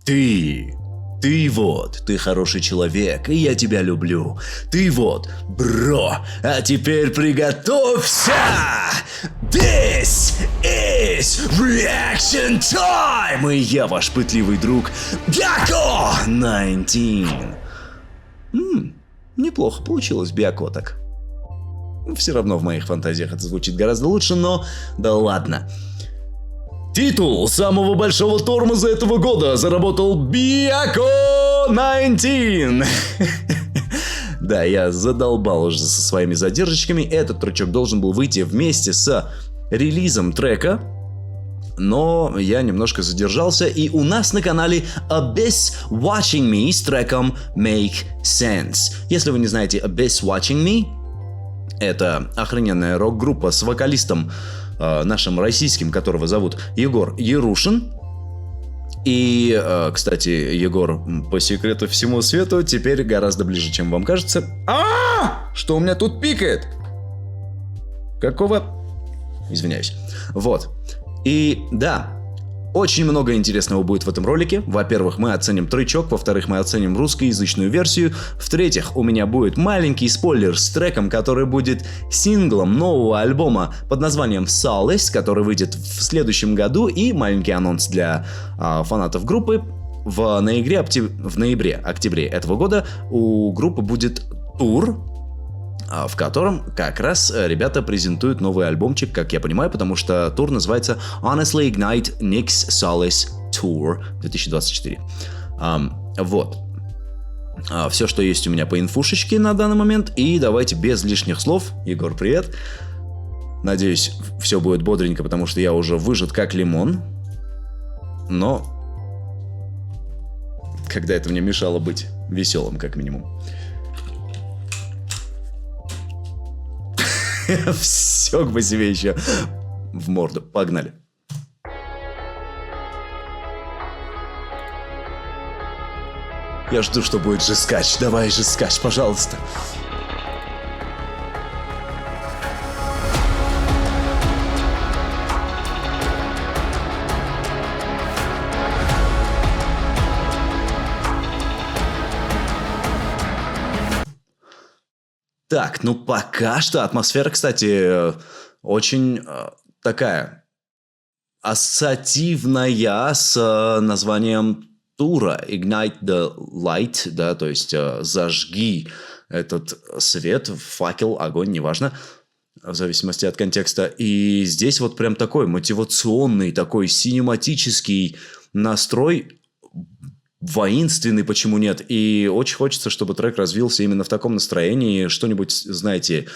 Ты. Ты хороший человек, и я тебя люблю. Ты бро. А теперь приготовься! This is reaction time! И я ваш пытливый друг Бяко 19. Неплохо получилось, Бяко так. Все равно в моих фантазиях это звучит гораздо лучше, но да ладно. Титул самого большого тормоза этого года заработал Бяко 19. Да, я задолбал уже со своими задержечками. Этот тречок должен был выйти вместе с релизом трека, но я немножко задержался, и у нас на канале Abyss Watching Me с треком Make Sense. Если вы не знаете Abyss Watching Me, это охрененная рок-группа с вокалистом нашим российским, которого зовут Егор Ярушин. И, кстати, Егор, по секрету всему свету, теперь гораздо ближе, чем вам кажется. Что у меня тут пикает? Какого? Извиняюсь. Вот. И да, очень много интересного будет в этом ролике. Во-первых, мы оценим тречок, во-вторых, мы оценим русскоязычную версию, в-третьих, у меня будет маленький спойлер с треком, который будет синглом нового альбома под названием Solace, который выйдет в следующем году, и маленький анонс для фанатов группы. В ноябре-октябре этого года у группы будет тур, в котором как раз ребята презентуют новый альбомчик, как я понимаю, потому что тур называется Honestly Ignite Nick's Solace Tour 2024. Вот. Все, что есть у меня по инфушечке на данный момент. И давайте без лишних слов. Егор, привет. Надеюсь, все будет бодренько, потому что я уже выжат как лимон. Но когда это мне мешало быть веселым, как минимум. Все бы себе еще в морду. Погнали. Я жду, что будет жескач. Давай, жескач, пожалуйста. Так, ну пока что атмосфера, кстати, очень такая ассоциативная с названием тура Ignite the Light, да, то есть зажги этот свет, факел, огонь, неважно, в зависимости от контекста. И здесь вот прям такой мотивационный, такой синематический настрой, воинственный, почему нет. И очень хочется, чтобы трек развился именно в таком настроении. Что-нибудь, знаете,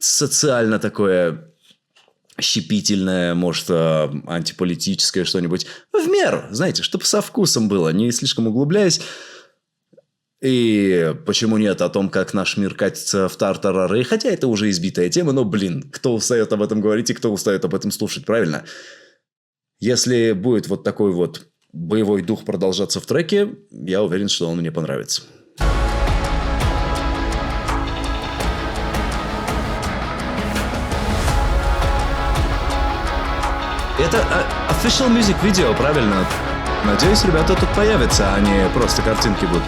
социально такое щепетильное, может, антиполитическое что-нибудь. В меру, знаете, чтобы со вкусом было, не слишком углубляясь. И почему нет о том, как наш мир катится в тартарары. Хотя это уже избитая тема, но, блин, кто устает об этом говорить и кто устает об этом слушать, правильно? Если будет вот такой вот боевой дух продолжаться в треке, я уверен, что он мне понравится. Это official music video, правильно? Надеюсь, ребята тут появятся, а не просто картинки будут.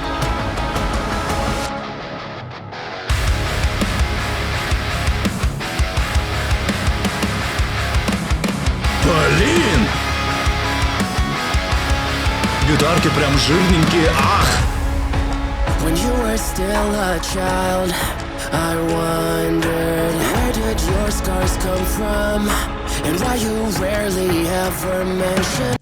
Блин! Гитарки прям жирненькие, ах! When you were still a child, I wondered where did your scars come from, and why you rarely ever mention.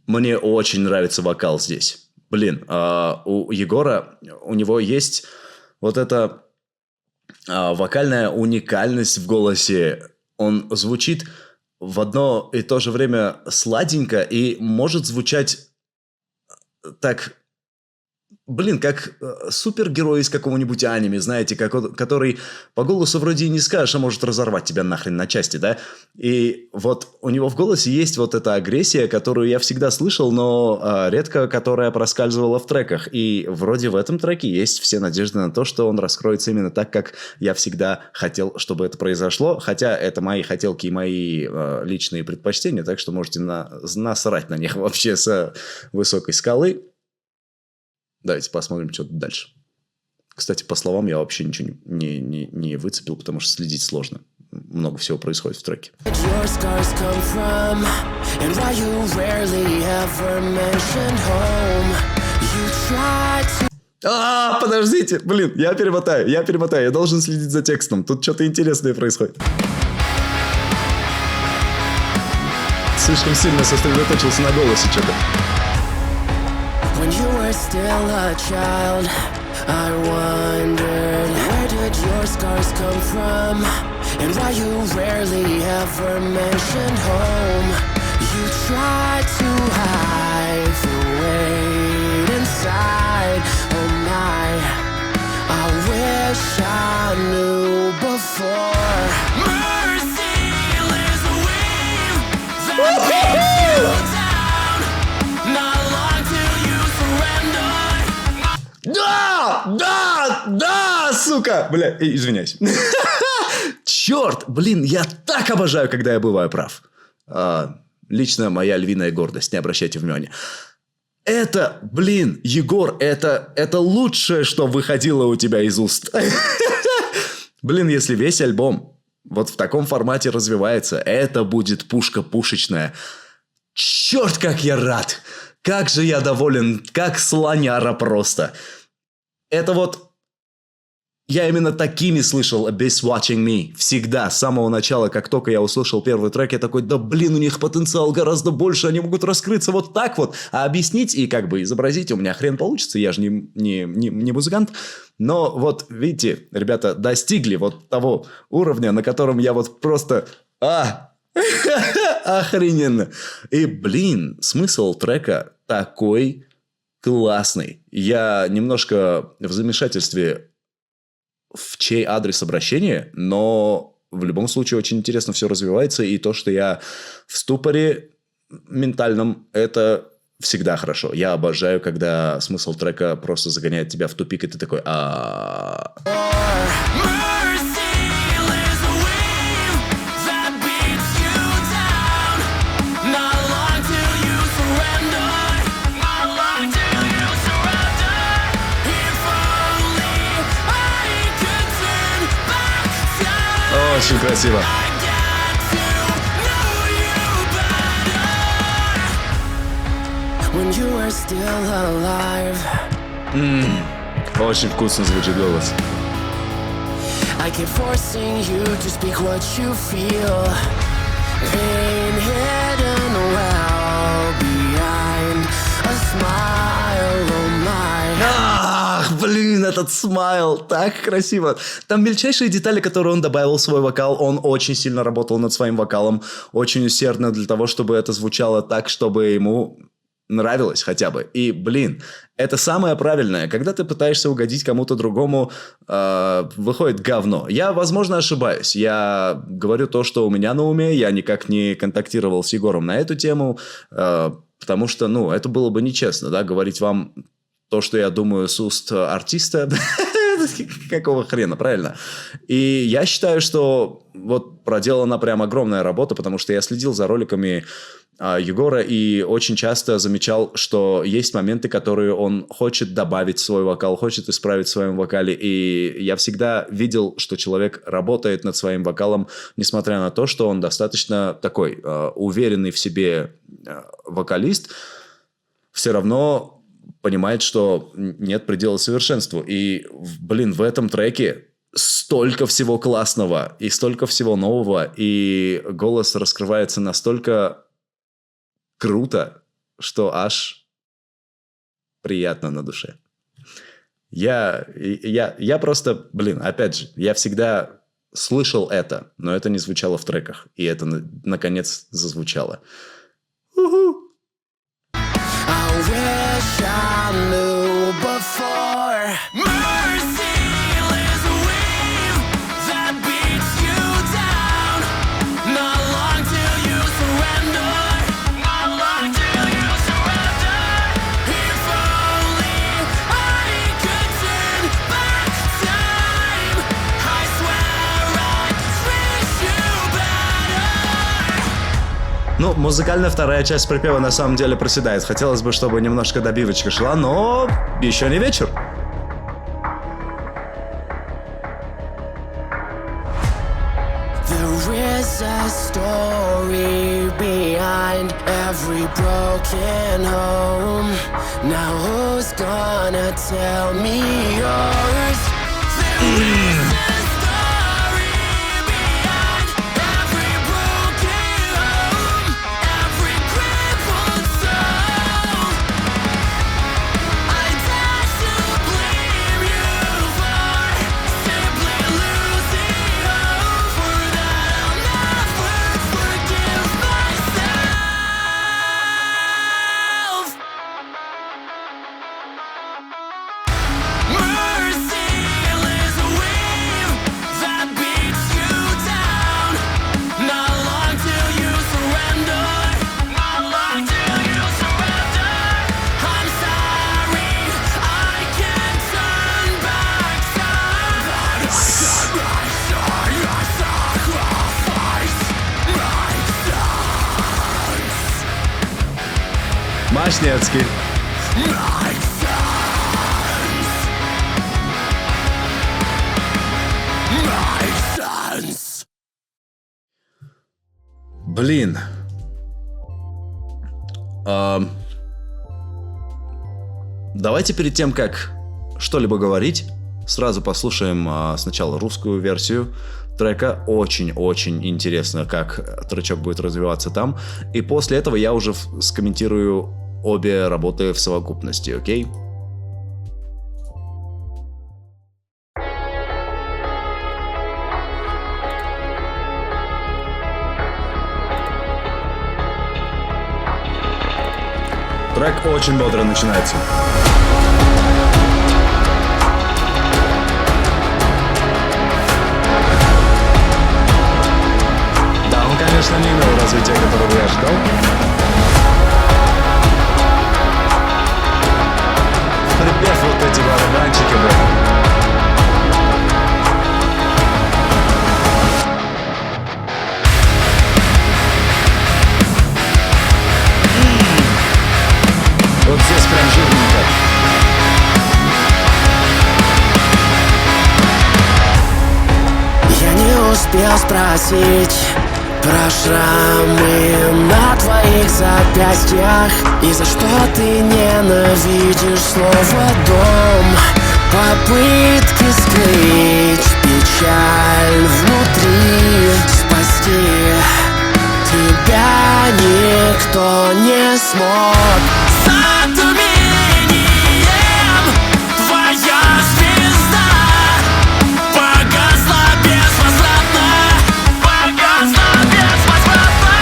Мне очень нравится вокал здесь. Блин, у Егора, у него есть вот эта вокальная уникальность в голосе. Он звучит в одно и то же время сладенько и может звучать так блин, как супергерой из какого-нибудь аниме, знаете, который по голосу вроде и не скажешь, а может разорвать тебя нахрен на части, да? И вот у него в голосе есть вот эта агрессия, которую я всегда слышал, но редко которая проскальзывала в треках. И вроде в этом треке есть все надежды на то, что он раскроется именно так, как я всегда хотел, чтобы это произошло. Хотя это мои хотелки и мои личные предпочтения, так что можете насрать на них вообще с высокой скалы. Давайте посмотрим, что дальше. Кстати, по словам я вообще ничего не выцепил, потому что следить сложно. Много всего происходит в треке. Подождите, блин, я перемотаю, я должен следить за текстом. Тут что-то интересное происходит. Слишком сильно сосредоточился на голосе что-то. When you were still a child, I wondered, where did your scars come from? And why you rarely ever mentioned home? You tried to hide the weight inside. Oh my, I wish I knew before. Mercy is a wave that beats you down. Not long till you surrender. Да, сука! Бля, извиняюсь. Черт, блин, я так обожаю, когда я бываю прав. Лично моя львиная гордость, не обращайте внимания. Это, блин, Егор, это лучшее, что выходило у тебя из уст. Блин, если весь альбом вот в таком формате развивается, это будет пушка пушечная. Черт, как я рад! Как же я доволен, как слоняра просто. Это вот... Я именно такими слышал Abyss Watching Me. Всегда, с самого начала, как только я услышал первый трек, я такой, да блин, у них потенциал гораздо больше, они могут раскрыться вот так вот. А объяснить и как бы изобразить у меня хрен получится, я же не музыкант. Но вот, видите, ребята достигли вот того уровня, на котором я вот просто... Охрененно. И, блин, смысл трека такой классный. Я немножко в замешательстве... в чей адрес обращения, но в любом случае очень интересно все развивается, и то, что я в ступоре ментальном, это всегда хорошо. Я обожаю, когда смысл трека просто загоняет тебя в тупик, и ты такой... Очень красиво. Очень вкусно звучит голос. I keep forcing you to speak what you feel. Pain hidden well behind a smile, oh my. Ах, блин, этот смайл, так красиво. Там мельчайшие детали, которые он добавил в свой вокал. Он очень сильно работал над своим вокалом, очень усердно для того, чтобы это звучало так, чтобы ему нравилось хотя бы. И, блин, это самое правильное. Когда ты пытаешься угодить кому-то другому, выходит говно. Я, возможно, ошибаюсь. Я говорю то, что у меня на уме. Я никак не контактировал с Егором на эту тему, потому что, ну, это было бы нечестно, да, говорить вам то, что я думаю с уст артиста. Какого хрена, правильно? И я считаю, что вот проделана прям огромная работа, потому что я следил за роликами Егора и очень часто замечал, что есть моменты, которые он хочет добавить в свой вокал, хочет исправить в своем вокале. И я всегда видел, что человек работает над своим вокалом, несмотря на то, что он достаточно такой уверенный в себе вокалист, все равно понимает, что нет предела совершенству. И, блин, в этом треке столько всего классного и столько всего нового, и голос раскрывается настолько круто, что аж приятно на душе. Я просто, блин, опять же, я всегда слышал это, но это не звучало в треках, и это наконец зазвучало. Уху! wish I knew before. Merciless wave that beats you down. Not long till you surrender. Not long till you surrender. If only I could turn back time, I swear I'd treat you better. Ну, музыкальная вторая часть припева на самом деле проседает. Хотелось бы, чтобы немножко добивочка шла, но еще не вечер. There is a story behind every broken home. Now who's gonna tell me yours? There is a story behind every broken home, every crippled soul. I dare to blame you for simply losing hope. For that I'll never forgive myself. Merciless wave that beats you down. Not long till you surrender. Not long till you surrender. I'm sorry, I can't turn back time. Машнецкий. Блин. Давайте перед тем, как что-либо говорить, сразу послушаем сначала русскую версию трека. Очень-очень интересно, как тречок будет развиваться там. И после этого я уже скомментирую обе работы в совокупности, окей? Трек очень бодро начинается. Да, он, конечно, не имел развития, которого я ожидал. Припев вот эти барабанчики, блин. Вот здесь прям жирненько. Я не успел спросить про шрамы на твоих запястьях. И за что ты ненавидишь слово «дом». Попытки скрыть печаль внутри, спасти тебя никто не смог. Затмением твоя звезда погасла безвозвратно. Погасла безвозвратно.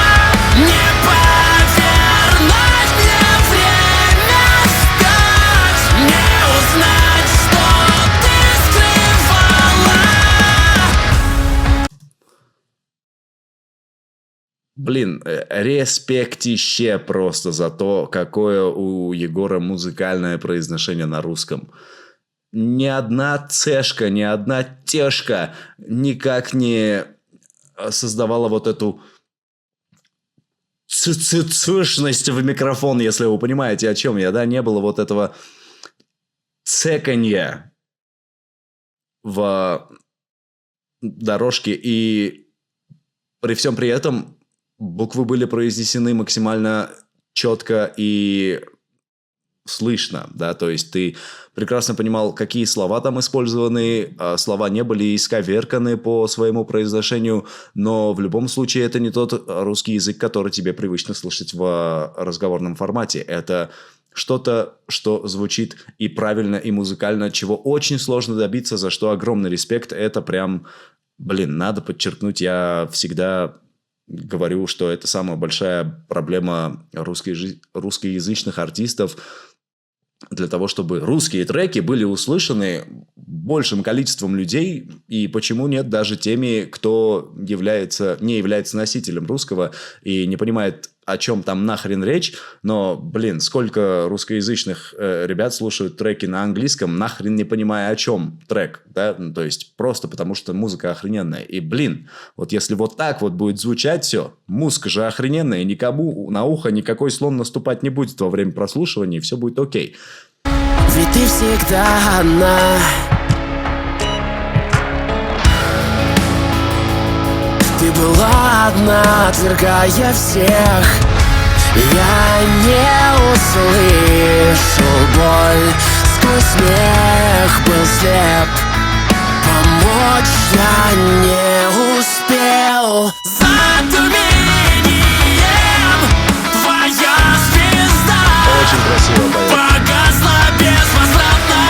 Не повернуть мне время вспять, не узнать, что ты скрывала. Блин, респектище просто за то, какое у Егора музыкальное произношение на русском. Ни одна цешка, ни одна тешка никак не создавала вот эту сущность в микрофон, если вы понимаете, о чем я, да? Не было вот этого цеканья в дорожке, и при всем при этом буквы были произнесены максимально четко и слышно, да, то есть ты прекрасно понимал, какие слова там использованы, слова не были исковерканы по своему произношению, но в любом случае это не тот русский язык, который тебе привычно слышать в разговорном формате. Это что-то, что звучит и правильно, и музыкально, чего очень сложно добиться, за что огромный респект. Это прям, блин, надо подчеркнуть, я всегда говорю, что это самая большая проблема русскоязычных артистов для того, чтобы русские треки были услышаны большим количеством людей, и почему нет даже теми, кто не является носителем русского и не понимает, о чем там нахрен речь, но, блин, сколько русскоязычных ребят слушают треки на английском, нахрен не понимая, о чем трек, да, ну, то есть просто потому, что музыка охрененная, и, блин, вот если вот так вот будет звучать все, музыка же охрененная, никому на ухо никакой слон наступать не будет во время прослушивания, и все будет окей. Ведь ты всегда одна. Ты была одна, отвергая всех. Я не услышал боль, сквозь смех был слеп. Помочь я не успел. Затмением твоя звезда Очень красиво поет. погасла безвозвратно.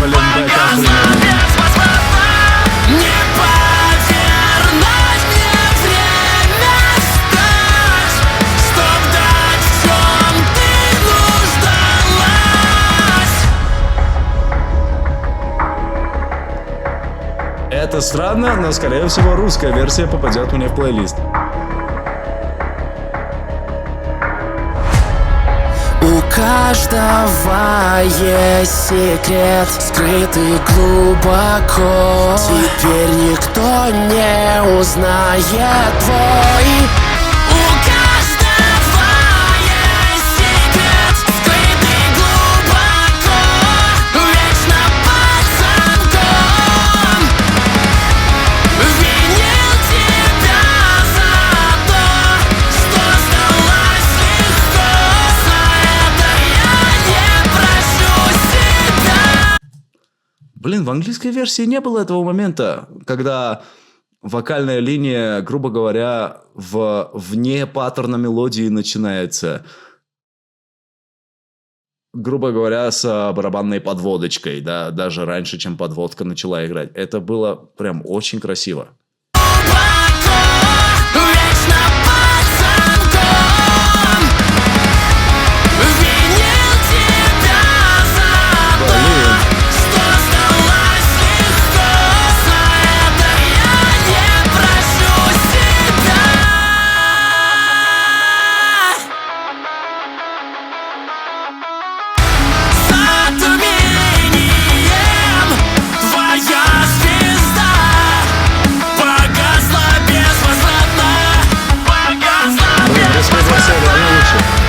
Блин, да, Погасла безвозвратно. Не повернуть мне время стать, чтоб дать, в чем ты нуждалась. Это странно, но, скорее всего, русская версия попадет мне в плейлист. У каждого есть секрет, скрытый глубоко. Теперь никто не узнает твой. У каждого есть секрет, скрытый глубоко, вечно под замком. Винил тебя за то, что сдалась легко. За это я не прощу себя. Блин, в английской версии не было этого момента, когда вокальная линия, грубо говоря, вне паттерна мелодии начинается. Грубо говоря, с барабанной подводочкой, да, даже раньше, чем подводка начала играть. Это было прям очень красиво. Глубоко, вечно под замком. Винил тебя за то, что сдалась легко. За это я не прощу себя. Затмением твоя звезда погасла безвозвратно. Погасла безвозвратно.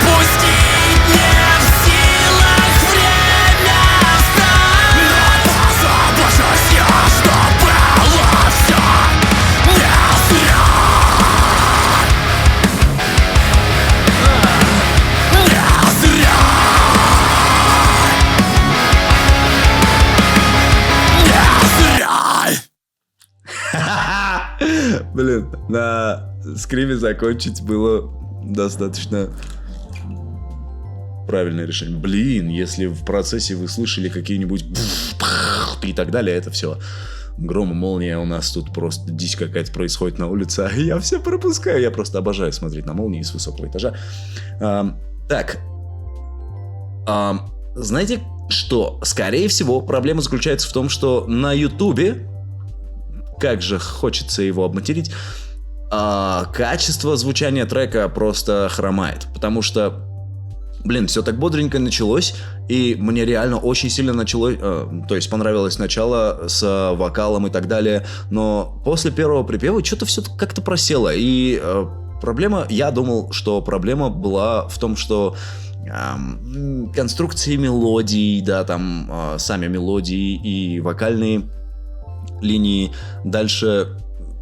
Пустить не в силах время встать. Но позабочусь я, что было все не зря. Не зря. Не зря. Блин, на скриме закончить было достаточно правильное решение. Блин, если в процессе вы слышали какие-нибудь и так далее, это все гром и молния. У нас тут просто дичь какая-то происходит на улице, а я все пропускаю. Я просто обожаю смотреть на молнии с высокого этажа. Так. Знаете что? Скорее всего, проблема заключается в том, что на Ютубе, как же хочется его обматерить, качество звучания трека просто хромает. Потому что, блин, все так бодренько началось, и мне реально очень сильно началось, то есть понравилось начало с вокалом и так далее, но после первого припева что-то все как-то просело, и проблема, я думал, что проблема была в том, что конструкции мелодий, да, там сами мелодии и вокальные линии дальше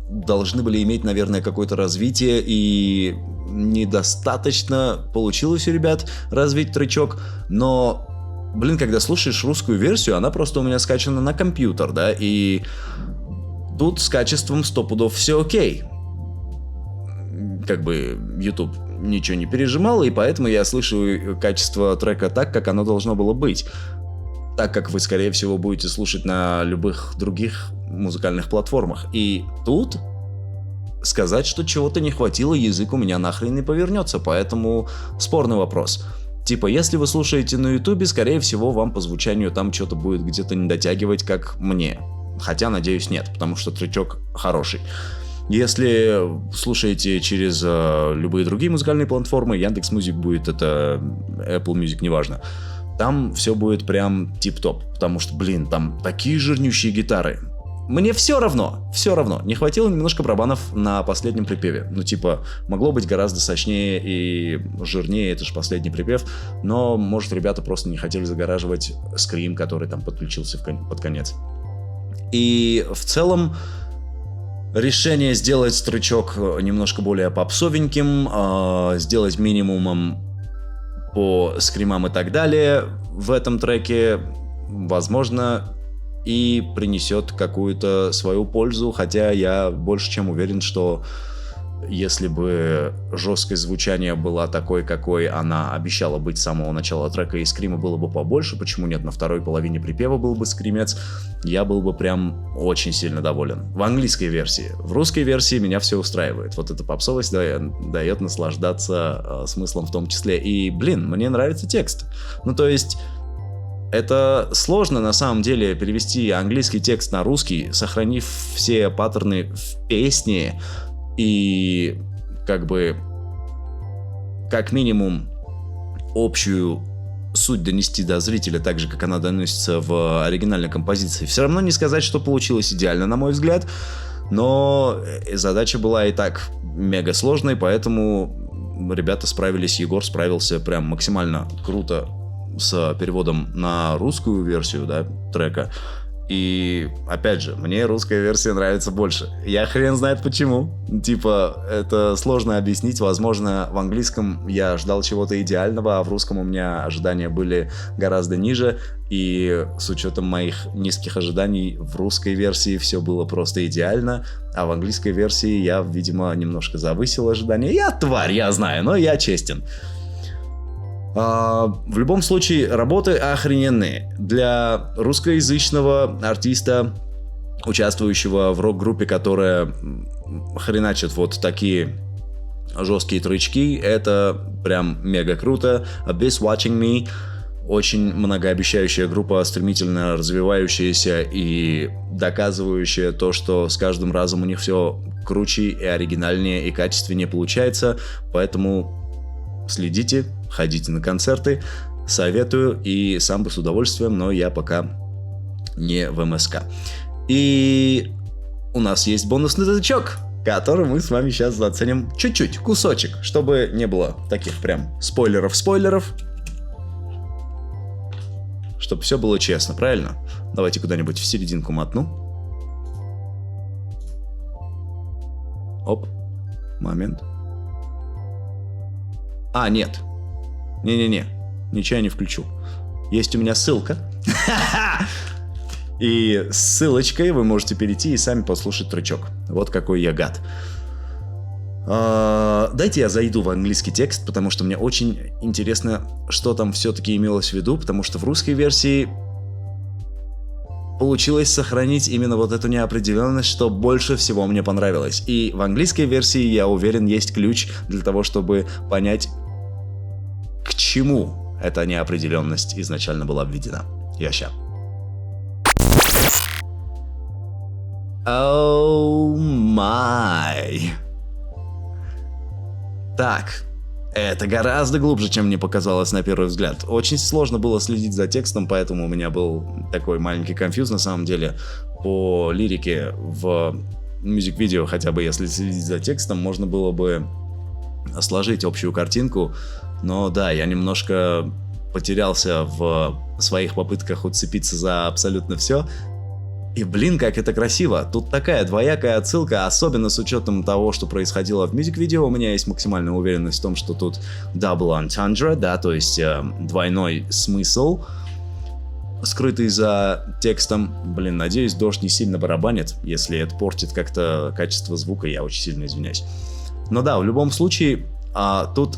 должны были иметь, наверное, какое-то развитие, и недостаточно получилось у ребят развить тречок, но, блин, когда слушаешь русскую версию, она просто у меня скачана на компьютер, да, и тут с качеством 100 пудов все окей. Как бы YouTube ничего не пережимал, и поэтому я слышу качество трека так, как оно должно было быть. Так как вы, скорее всего, будете слушать на любых других музыкальных платформах. И тут сказать, что чего-то не хватило, язык у меня нахрен не повернется, поэтому спорный вопрос. Типа, если вы слушаете на ютубе, скорее всего, вам по звучанию там что-то будет где-то не дотягивать, как мне. Хотя, надеюсь, нет, потому что тречок хороший. Если слушаете через любые другие музыкальные платформы, Яндекс.Музик будет, это Apple Music, неважно, там все будет прям тип-топ, потому что, блин, там такие жирнющие гитары. Мне все равно, не хватило немножко барабанов на последнем припеве. Ну, типа, могло быть гораздо сочнее и жирнее, это же последний припев, но, может, ребята просто не хотели загораживать скрим, который там подключился под конец. И в целом решение сделать строчок немножко более попсовеньким, сделать минимумом по скримам и так далее в этом треке, возможно, и принесет какую-то свою пользу, хотя я больше чем уверен, что если бы жесткость звучания была такой, какой она обещала быть с самого начала трека, и скрима было бы побольше, почему нет, на второй половине припева был бы скримец, я был бы прям очень сильно доволен. В английской версии. В русской версии меня все устраивает. Вот эта попсовость дает наслаждаться смыслом в том числе. И, блин, мне нравится текст. Ну, то есть... Это сложно на самом деле перевести английский текст на русский, сохранив все паттерны в песне и как бы как минимум общую суть донести до зрителя так же, как она доносится в оригинальной композиции. Все равно не сказать, что получилось идеально, на мой взгляд, но задача была и так мега сложной, поэтому ребята справились, Егор справился прям максимально круто с переводом на русскую версию, да, трека. И, опять же, мне русская версия нравится больше. Я хрен знает почему. Типа, это сложно объяснить. Возможно, в английском я ждал чего-то идеального, а в русском у меня ожидания были гораздо ниже. И с учетом моих низких ожиданий, в русской версии все было просто идеально, а в английской версии я, видимо, немножко завысил ожидания. Я тварь, я знаю, но я честен. В любом случае, работы охрененные. Для русскоязычного артиста, участвующего в рок-группе, которая хреначит вот такие жесткие тречки, это прям мега круто. Abyss Watching Me. Очень многообещающая группа, стремительно развивающаяся и доказывающая то, что с каждым разом у них все круче и оригинальнее и качественнее получается. Поэтому следите, ходите на концерты, советую, и сам бы с удовольствием, но я пока не в МСК. И у нас есть бонусный тречок, который мы с вами сейчас заценим чуть-чуть, кусочек, чтобы не было таких прям спойлеров, чтобы все было честно, правильно? Давайте куда-нибудь в серединку мотну. Оп, момент. А, нет. Не-не-не, ничего я не включу. Есть у меня ссылка. И с ссылочкой вы можете перейти и сами послушать тречок. Вот какой я гад. Дайте я зайду в английский текст, потому что мне очень интересно, что там все-таки имелось в виду, потому что в русской версии получилось сохранить именно вот эту неопределенность, что больше всего мне понравилось. И в английской версии, я уверен, есть ключ для того, чтобы понять, к чему эта неопределенность изначально была введена. Я ща. Oh my. Так, это гораздо глубже, чем мне показалось на первый взгляд. Очень сложно было следить за текстом, поэтому у меня был такой маленький конфьюз на самом деле. По лирике в мюзик-видео, хотя бы если следить за текстом, можно было бы сложить общую картинку. Но да, я немножко потерялся в своих попытках уцепиться за абсолютно все. И, блин, как это красиво. Тут такая двоякая отсылка, особенно с учетом того, что происходило в мюзик-видео. У меня есть максимальная уверенность в том, что тут double entendre, да, то есть двойной смысл, скрытый за текстом. Блин, надеюсь, дождь не сильно барабанит. Если это портит как-то качество звука, я очень сильно извиняюсь. Но да, в любом случае, тут,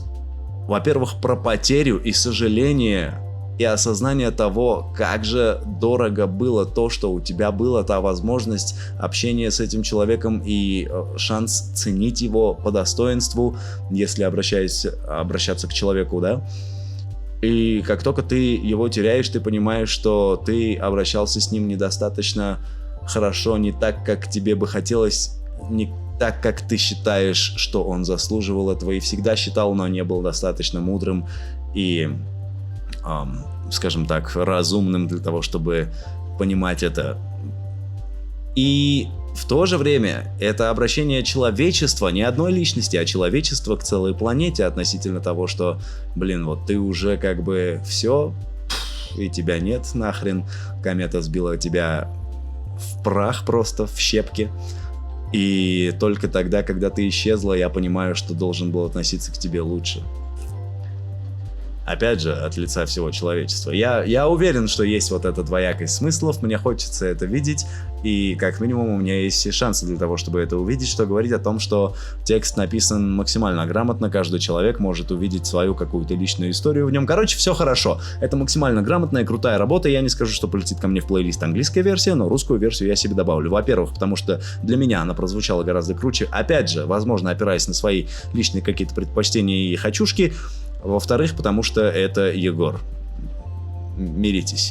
во-первых, про потерю и сожаление и осознание того, как же дорого было то, что у тебя была та возможность общения с этим человеком и шанс ценить его по достоинству, если обращаться к человеку, да. И как только ты его теряешь, ты понимаешь, что ты обращался с ним недостаточно хорошо, не так, как тебе бы хотелось, не так, как ты считаешь, что он заслуживал этого, и всегда считал, но не был достаточно мудрым и, скажем так, разумным для того, чтобы понимать это. И в то же время это обращение человечества, не одной личности, а человечества к целой планете относительно того, что, блин, вот ты уже как бы все, и тебя нет нахрен, комета сбила тебя в прах просто, в щепки. И только тогда, когда ты исчезла, я понимаю, что должен был относиться к тебе лучше. Опять же, от лица всего человечества. Я уверен, что есть вот эта двоякость смыслов, мне хочется это видеть, и как минимум у меня есть шансы для того, чтобы это увидеть, что говорить о том, что текст написан максимально грамотно, каждый человек может увидеть свою какую-то личную историю в нем. Короче, все хорошо. Это максимально грамотная, крутая работа, я не скажу, что полетит ко мне в плейлист английская версия, но русскую версию я себе добавлю. Во-первых, потому что для меня она прозвучала гораздо круче, опять же, возможно, опираясь на свои личные какие-то предпочтения и хочушки. Во-вторых, потому что это Егор. Миритесь.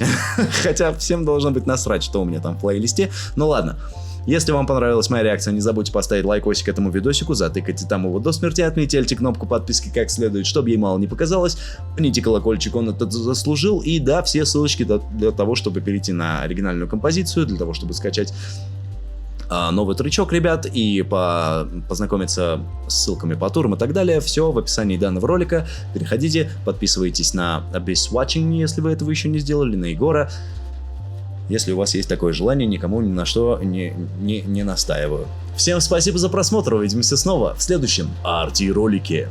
Хотя всем должно быть насрать, что у меня там в плейлисте. Ну ладно. Если вам понравилась моя реакция, не забудьте поставить лайкосик этому видосику, затыкайте там его до смерти, отметьте кнопку подписки как следует, чтобы ей мало не показалось, пните колокольчик, он это заслужил, и да, все ссылочки для того, чтобы перейти на оригинальную композицию, для того, чтобы скачать новый тречок, ребят, и познакомиться с ссылками по турам и так далее. Все в описании данного ролика. Переходите, подписывайтесь на Abyss Watching, если вы этого еще не сделали, на Егора. Если у вас есть такое желание, никому ни на что не настаиваю. Всем спасибо за просмотр, увидимся снова в следующем арти-ролике.